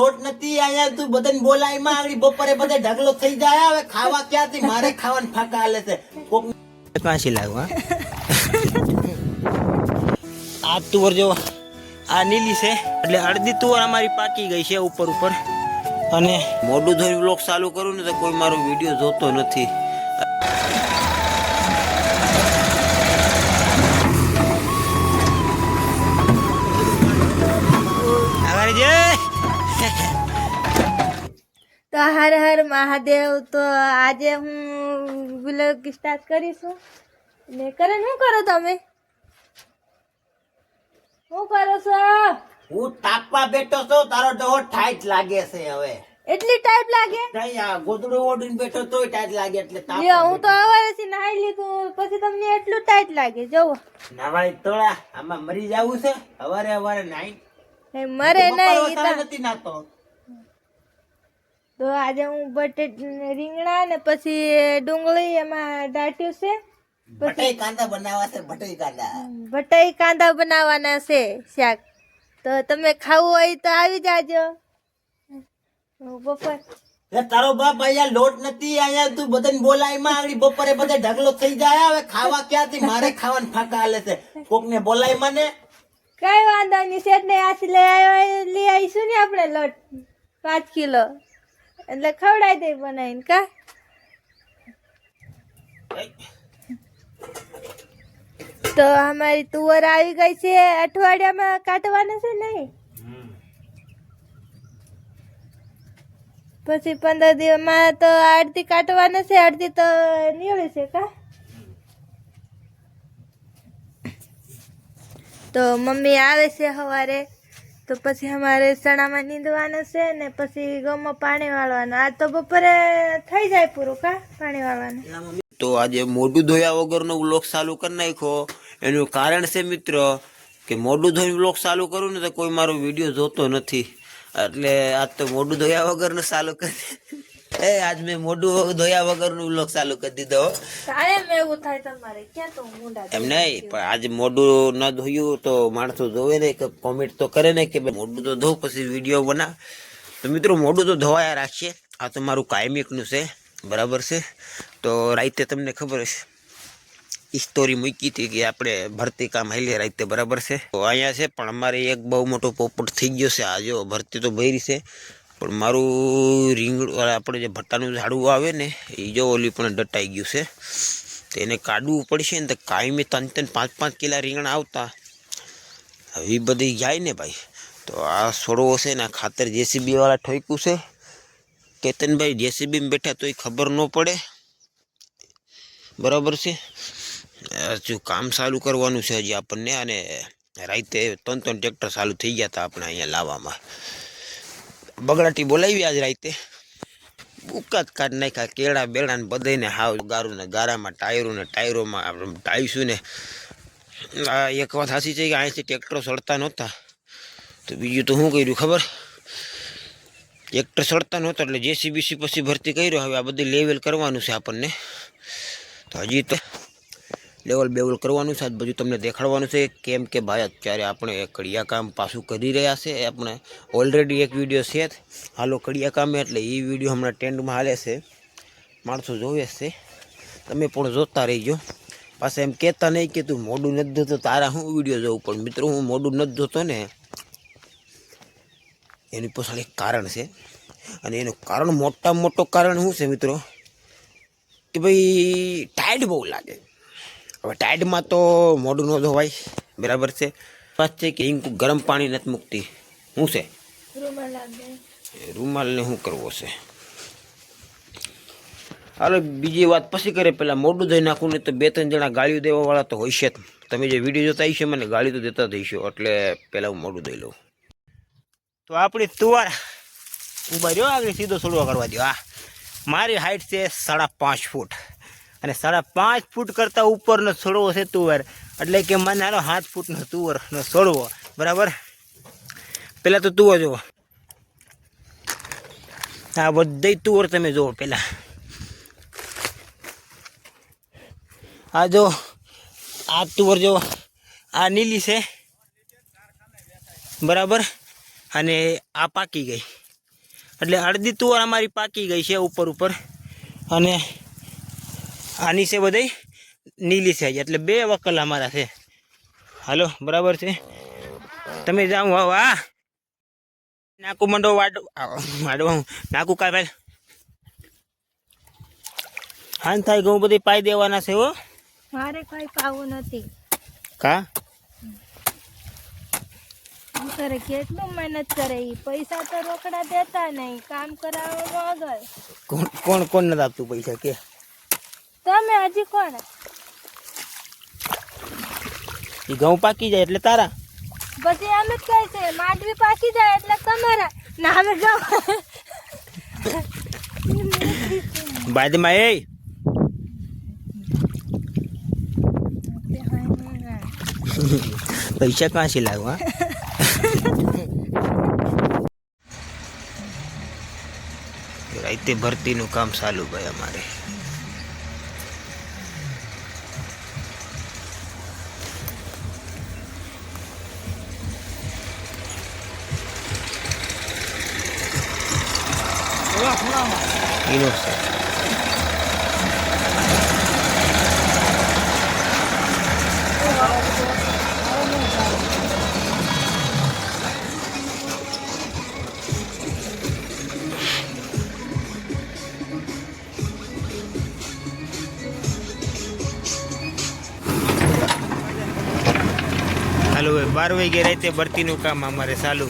લોટ નથી આયા તું બધાને બોલાય માં આગળ બપોરે બધે ઢગલો થઈ જાય હવે ખાવા ક્યાંથી મારે ખાવાનું ફાકા હાલે છે કોક પાછી લાગવા આ તુવર જો આ નીલી છે એટલે અડધી તુવર અમારી પાકી ગઈ છે ઉપર ઉપર અને મોઢું ધોઈને વ્લોગ ચાલુ કરું ને તો કોઈ મારો વિડિયો જોતો નથી તો હર હર મહાદેવ તો આજે હું વ્લોગ સ્ટાર્ટ કરીશું ને કરણ શું કરો તમે શું કરો છો હું તાપવા બેઠો છું તારો ડહો ટાઈટ લાગે છે હવે એટલી ટાઈપ લાગે કઈ આ ગોદડું ઓઢીને બેઠો તોય ટાઈટ લાગે એટલે તાપ લ્યો હું તો હવારેથી નાઈ લીધું પછી તમને એટલું ટાઈટ લાગે જોવો નવાઈ તોડા આમાં મરી જાવું છે હવારે હવારે નાઈ મરે નહીં નથી નાતો તો આજે હું રીંગણા ને પછી ડુંગળી એમાં દાટ્યું છે ભટાઈ કાંદા બનાવવા છે ભટાઈ કાંદા બનાવવાના છે શાક તો તમે ખાવું હોય તો આવી જાજો બપોર તારો બાપ અહીંયા લોટ નથી અહીંયા તું બધાને બોલાય માં આગળ બપોરે બધે ઢગલો થઈ જાય હવે ખાવા ક્યાંથી મારે ખાવાનું ફાકા હાલે છે કોક ને બોલાય મને કઈ વાંધો નહીં શેઠ ને આથી લઈ આવીશું ને આપણે લોટ 5 કિલો એટલે ખવડાવી દઈ બનાવીને કા તો અમારી તુવર આવી ગઈ છે અઠવાડિયામાં કાઢવાના છે નહીં પછી 15 દિવસમાં તો અડધી કાઢવાના છે અડધી તો નીકળે છે કા તો મમ્મી આવે છે સવારે તો પછી અમારે ચણામાં નીંદવાનું છે ને પછી ગોમાં પાણી વાળવાનું આ તો બપોરે થઈ જાય પૂરું કા પાણી વાળવાનું તો આજે મોઢું ધોયા વગરનો વ્લોગ ચાલુ કરી નાખ્યો એનું કારણ છે મિત્રો કે મોઢું ધોઈને વ્લોગ ચાલુ કરું ને તો કોઈ મારો વિડીયો જોતો નથી એટલે આજ તો મોઢું ધોયા વગરનું ચાલુ કરી આજ મેં મોઢું ધોયા વગરનું વ્લોગ ચાલુ કરી દીધો કાયમ એવું થાય તમારે ક્યાં તો મુંડા એમ નહીં પણ આજે મોઢું ન ધોયું તો માણસો જોવે ને કે કોમેન્ટ તો કરે ને કે મોઢું તો ધો પછી વિડીયો બના તો મિત્રો મોઢું તો ધોવાયા રાખીએ આ તો મારું કાયમિકનું છે બરાબર છે તો રાતે તમને ખબર છે સ્ટોરી મૂકી હતી કે આપણે ભરતી કામ હાલી રાતે બરાબર છે તો અહીંયા છે પણ અમારે એક બહુ મોટો પોપટ થઈ ગયો છે આ જો ભરતી તો ભરી છે પણ મારું રીંગણ આપણે જે ભટ્ટાનું ઝાડવું આવે ને એ જો ઓલી પણ ડટાઈ ગયું છે તો એને કાઢવું પડશે ને તો કાયમી 3-5 કિલા રીંગણ આવતા હવે એ બધી જાય ને ભાઈ તો આ છોડવો છે ને આ ખાતર જેસીબી વાળા ઠોક્યું છે કેતનભાઈ જેસીબીમાં બેઠા તો એ ખબર ન પડે બરાબર છે હજુ કામ ચાલુ કરવાનું છે હજી આપણને અને રાતે 3 ટ્રેક્ટર ચાલુ થઈ ગયા હતા આપણે અહીંયા લાવવામાં બગડાટી બોલાવી આજ રાતે ઉકાત કાઢ નાખ્યા કેળા બેડા ને બધાને હાવ ગારું ને ગારામાં ટાયરોમાં આપણે ટાઈશું ને આ એક વાત સાચી છે કે અહીંથી ટ્રેક્ટરો ચડતા નહોતા તો બીજું તો શું કર્યું ખબર ટ્રેક્ટર ચડતા નહોતા એટલે જેસીબી પછી ભરતી કર્યો હવે આ બધી લેવલ કરવાનું છે આપણને તો હજી તો લેવલ બેવલ કરવાનું છે બધું તમને દેખાડવાનું છે કેમ કે ભાઈ અત્યારે આપણે કડિયા કામ પાછું કરી રહ્યા છે આપણે ઓલરેડી એક વિડીયો છે હાલો કડિયા કામ એટલે એ વિડીયો હમણાં ટ્રેન્ડમાં હાલે છે માણસો જોવે છે તમે પણ જોતા રહીજો પાછા એમ કહેતા નહીં કે તું મોઢું નથી ધોતો તારા હું વિડીયો જોઉં પણ મિત્રો હું મોઢું નથી ધોતો ને એની પાછળ એક કારણ છે અને એનું કારણ મોટામાં મોટું કારણ શું છે મિત્રો કે ભાઈ ટાઈડ બહુ લાગે હવે ટાઈડમાં તો મોઢું ન ધોવાય બરાબર છે વાત છે કે હિંગ ગરમ પાણી નથી મૂકતી શું છે રૂમાલને શું કરવો છે હાલો બીજી વાત પછી કરે પહેલાં મોઢું ધોઈ નાખું ને તો 2-3 જણા ગાળીઓ દેવાવાળા તો હોય છે તમે જે વિડીયો જોતા હશો મને ગાળી તો દેતા થઈશો એટલે પહેલાં હું મોઢું ધોઈ લઉં તો આપણી તુવાર ઉભા રહ્યો આગળ સીધો છોડવા કરવા દો આ મારી હાઈટ છે 5.5 ફૂટ અને 5.5 ફૂટ કરતાં ઉપરનો છોડવો છે તુવર એટલે કે મને હાલો 7 ફૂટનો તુવરનો છોડવો બરાબર પહેલાં તો તુવર જુઓ આ બધી તુવર તમે જુઓ પહેલાં આ જો આ તુવર જો આ નીલી છે બરાબર અને આ પાકી ગઈ એટલે અડધી તુવર અમારી પાકી ગઈ છે ઉપર અને આની છે બધી નીલી સાઈઝ, એટલે 2 વકલ અમારા છે. હાલો બરાબર છે, તમે જાઓ વાહ નાકું મંડો વાડવા નાકું કાંઈ ભાઈ હાન થાય ઘઉં બધી પાઈ દેવાના છે હો. મારે કઈ પાવું નથી. કા કરે કેટલું મહેનત કરે ઈ, પૈસા તો રોકડા દેતા નહીં, કામ કરાવવામાં આગળ. કોણ કોણ નથી આપતું પૈસા કે તમે હજી કોણ? એ ઘઉં પાકી જાય એટલે તારા. પછી એમ જ કહે છે માંડવી પાકી જાય એટલે તમારા. ના હવે જાઓ. બાદમાં એ પૈસા કાંસી લાવું હા. રાતે ભરતીનું કામ ચાલુ ભાઈ અમારે. એનો છે હાલો ભાઈ 12 વાગે રાતે ભરતીનું કામ અમારે ચાલુ.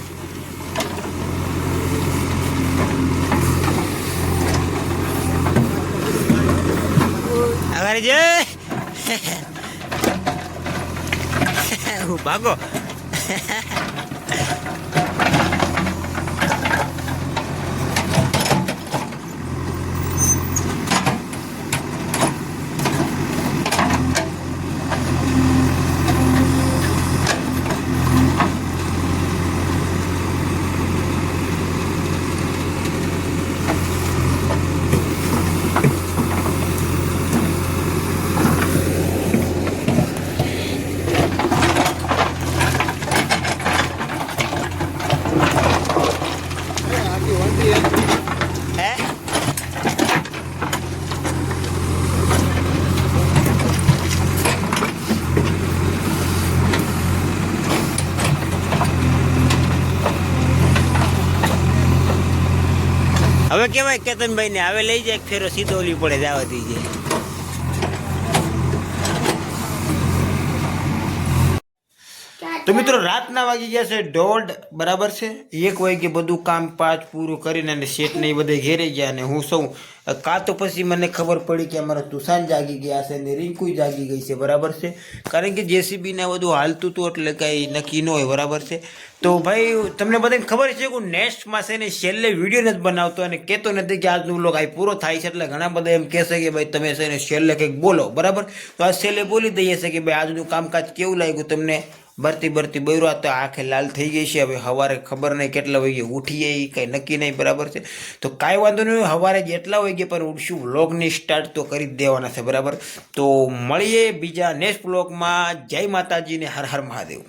અગારે જે ભાગો. હવે કેવાય કેતનભાઈ ને હવે લઈ જાય ફેરો સીધો ઓલી પડે જવા દીજે. તો મિત્રો રાતના વાગી ગયા છે 1:30 બરાબર છે. 1 વાગે બધું કામ પૂરું કરીને અને શેઠ ને બધે ઘેરી ગયા અને હું સૌ કાં તો પછી મને ખબર પડી કે અમારા તુષાન જાગી ગયા છે ને રિંકુ જાગી ગઈ છે બરાબર છે. કારણ કે જેસીબી ને બધું હાલતું હતું એટલે કઈ નક્કી ન હોય બરાબર છે. તો ભાઈ તમને બધાને ખબર છે કે હું નેક્સ્ટમાં છે ને છેલ્લે વિડીયો નથી બનાવતો અને કહેતો નથી કે આજનું વ્લોગ આ પૂરો થાય છે, એટલે ઘણા બધા એમ કહેશે કે ભાઈ તમે છે ને છેલ્લે કંઈક બોલો બરાબર. તો આ છેલ્લે બોલી દઈએ છે કે ભાઈ આજનું કામકાજ કેવું લાગ્યું તમને. ભરતી બૈરા તો આંખે લાલ થઈ ગઈ છે. હવે સવારે ખબર નહીં કેટલા વાગે ઉઠીએ એ કંઈ નક્કી નહીં બરાબર છે. તો કાંઈ વાંધો નહીં, સવારે જેટલા વાગે પણ ઉઠશું વ્લોગની સ્ટાર્ટ તો કરી જ દેવાના છે બરાબર. તો મળીએ બીજા નેક્સ્ટ વ્લોગમાં. જય માતાજી ને હર હર મહાદેવ.